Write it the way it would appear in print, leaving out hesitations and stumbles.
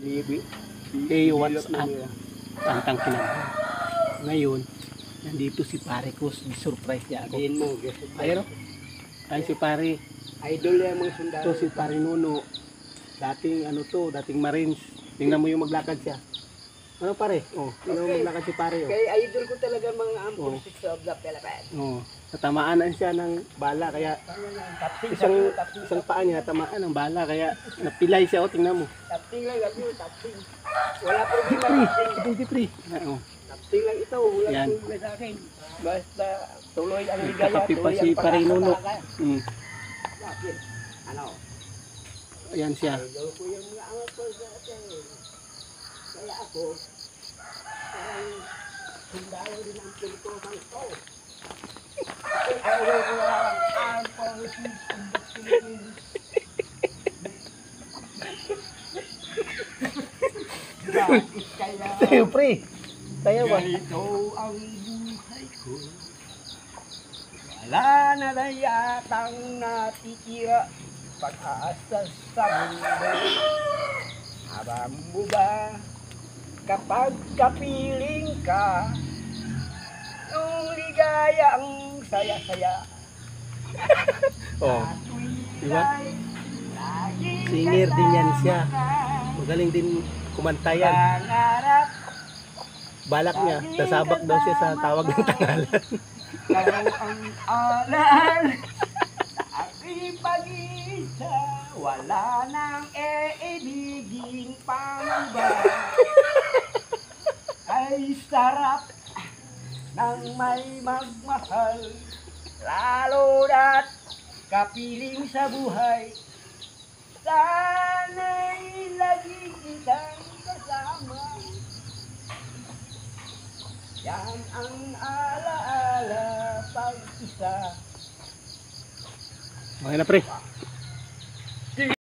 Hey, what's up? Tantang kinabahan. Ngayon, nandito si pare ko. Surprise niya ako. Sabihin mo, Ayun o. Ayun si pare. idol yan mga sundalo. Ito si pare Nuno. Dating dating Marines. Tingnan mo yung maglakad siya. Ano pare? Tingnan mo maglakad si pare. Kaya idol ko talaga mga armed forces of the Philippines. Natamaanan siya ng bala kaya isang paa niya natamaan ng bala kaya napilay siya. Tingnan mo. Tapting lang gabi, tapting. Wala problema. Pre. Tapting lang ito, wala Yan. problema sa akin. Basta tuloy ang ligaya, Kakapi pa tuloy si ang pare Nuno. Bakit? Ano? Ayan siya. Idol ko yung mga armed forces. Kaya ako, parang sundalo din ang pinitukan ko. Idol ko ang armed forces of the Philippines. Bakit kaya Siyempre. Tayo ba? ganito ang buhay ko? Wala na yatang natitira pag-aasa sa mundo. Alam mo ba, kapag kapiling ka, nung ligayang saya-saya, Diba? Singer din yan siya. Magaling din kumanta yan. Pangarap, Balak niya, sasabak daw siya sa tawag ng tangalan. ikaw ang alal sa aking pag-iisa. Wala nang iibigin pang iba. Ay sarap ng may magmahal, lalo na't kapiling sa buhay. Sana'y lagi kitang kasama. Yan ang alaala pag-isa. Okay na pre.